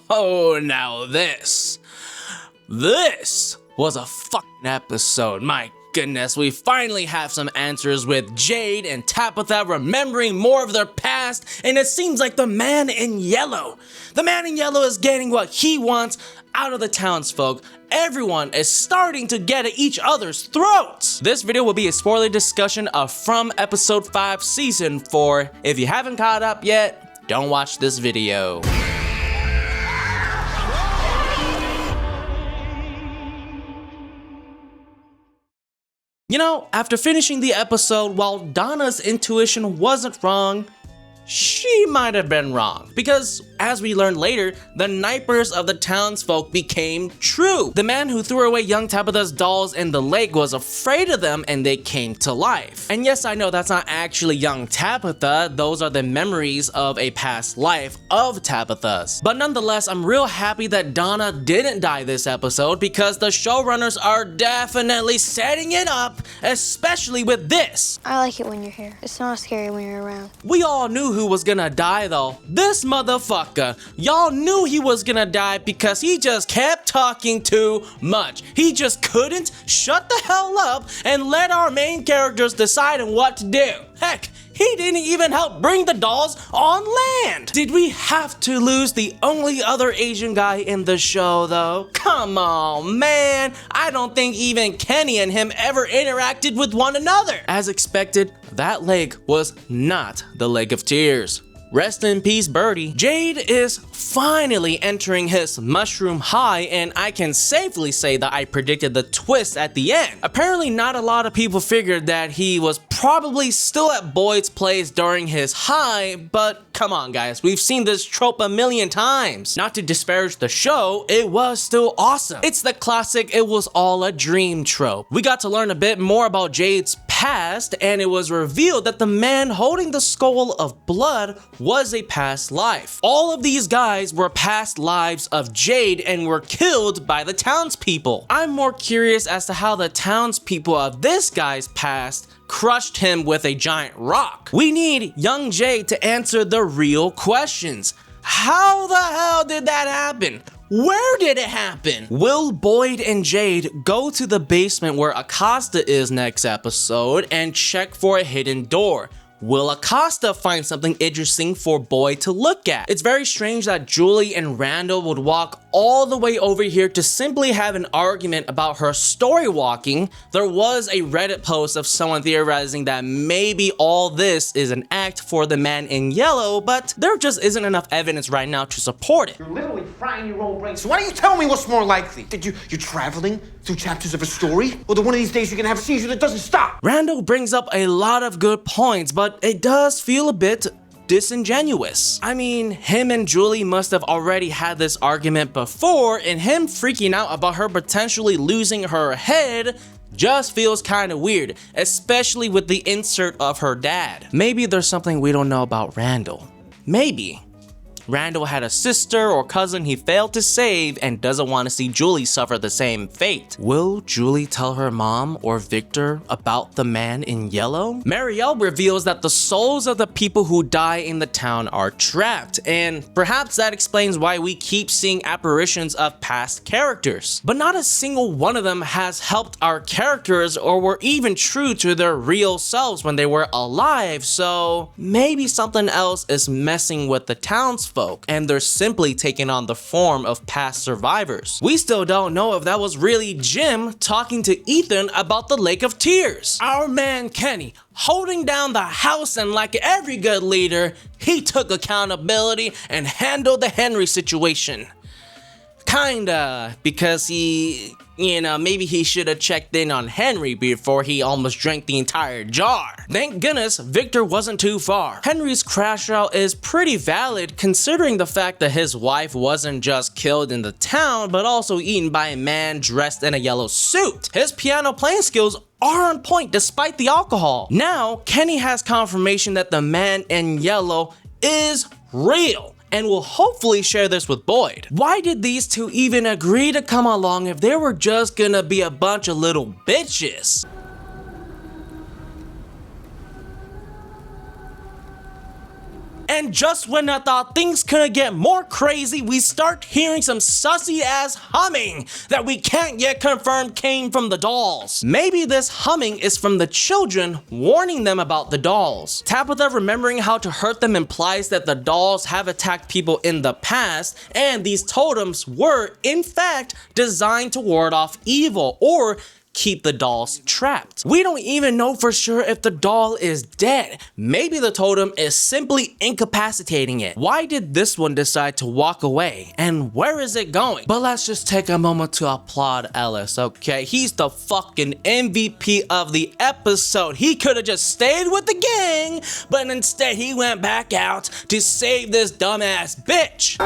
Oh, now this was a fucking episode. My goodness, we finally have some answers with Jade and Tabitha remembering more of their past, and it seems like the man in yellow is getting what he wants out of the townsfolk. Everyone is starting to get at each other's throats. This video will be a spoiler discussion of From episode 5 season 4. If you haven't caught up yet, don't watch this video. You know, after finishing the episode, while Donna's intuition wasn't wrong, she might have been wrong. Because, as we learned later, the nightmares of the townsfolk became true. The man who threw away young Tabitha's dolls in the lake was afraid of them and they came to life. And yes, I know that's not actually young Tabitha, those are the memories of a past life of Tabitha's. But nonetheless, I'm real happy that Donna didn't die this episode because the showrunners are definitely setting it up, especially with this. I like it when you're here. It's not scary when you're around. We all knew who was gonna die though. This motherfucker. Y'all knew he was gonna die because he just kept talking too much. He just couldn't shut the hell up and let our main characters decide on what to do. Heck, he didn't even help bring the dolls on land. Did we have to lose the only other Asian guy in the show though? Come on, man. I don't think even Kenny and him ever interacted with one another. As expected, that lake was not the Lake of Tears. Rest in peace, Birdie. Jade is finally entering his mushroom high, and I can safely say that I predicted the twist at the end. Apparently, not a lot of people figured that he was probably still at Boyd's place during his high, but come on, guys, we've seen this trope a million times. Not to disparage the show, it was still awesome. It's the classic "it was all a dream" trope. We got to learn a bit more about Jade's past, and it was revealed that the man holding the skull of blood was a past life. All of these guys were past lives of Jade and were killed by the townspeople. I'm more curious as to how the townspeople of this guy's past crushed him with a giant rock. We need young Jade to answer the real questions. How the hell did that happen? Where did it happen? Will Boyd and Jade go to the basement where Acosta is next episode and check for a hidden door? Will Acosta find something interesting for Boyd to look at? It's very strange that Julie and Randall would walk all the way over here to simply have an argument about her story walking. There was a Reddit post of someone theorizing that maybe all this is an act for the man in yellow, but there just isn't enough evidence right now to support it. You're literally frying your own brain. So why don't you tell me what's more likely? That you're traveling through chapters of a story? Or that one of these days you're gonna have a seizure that doesn't stop? Randall brings up a lot of good points, but it does feel a bit disingenuous. I mean, him and Julie must have already had this argument before, and him freaking out about her potentially losing her head just feels kind of weird, especially with the insert of her dad. Maybe there's something we don't know about Randall. Maybe Randall had a sister or cousin he failed to save and doesn't want to see Julie suffer the same fate. Will Julie tell her mom or Victor about the man in yellow? Marielle reveals that the souls of the people who die in the town are trapped, and perhaps that explains why we keep seeing apparitions of past characters. But not a single one of them has helped our characters or were even true to their real selves when they were alive, so maybe something else is messing with the townsfolk, and they're simply taking on the form of past survivors. We still don't know if that was really Jim talking to Ethan about the Lake of Tears. Our man Kenny holding down the house, and like every good leader, he took accountability and handled the Henry situation. Kinda, because maybe he should have checked in on Henry before he almost drank the entire jar. Thank goodness Victor wasn't too far. Henry's crash out is pretty valid considering the fact that his wife wasn't just killed in the town, but also eaten by a man dressed in a yellow suit. His piano playing skills are on point despite the alcohol. Now, Kenny has confirmation that the man in yellow is real, and will hopefully share this with Boyd. Why did these two even agree to come along if they were just gonna be a bunch of little bitches? And just when I thought things couldn't get more crazy, we start hearing some sussy ass humming that we can't yet confirm came from the dolls. Maybe this humming is from the children warning them about the dolls. Tabitha remembering how to hurt them implies that the dolls have attacked people in the past, and these totems were, in fact, designed to ward off evil or keep the dolls trapped. We don't even know for sure if the doll is dead. Maybe the totem is simply incapacitating it. Why did this one decide to walk away? And where is it going? But let's just take a moment to applaud Ellis, okay? He's the fucking MVP of the episode. He could have just stayed with the gang, but instead he went back out to save this dumbass bitch.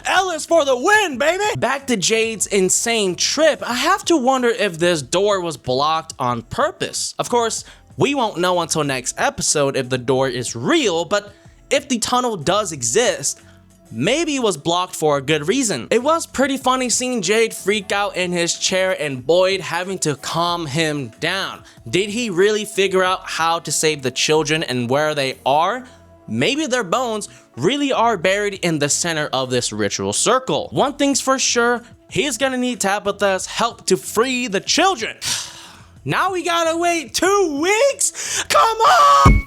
Ellis for the win, baby! Back to Jade's insane trip, I have to wonder if this door was blocked on purpose. Of course, we won't know until next episode if the door is real, but if the tunnel does exist, maybe it was blocked for a good reason. It was pretty funny seeing Jade freak out in his chair and Boyd having to calm him down. Did he really figure out how to save the children and where they are? Maybe their bones really are buried in the center of this ritual circle. One thing's for sure, he's gonna need Tabitha's help to free the children. Now we gotta wait 2 weeks? Come on!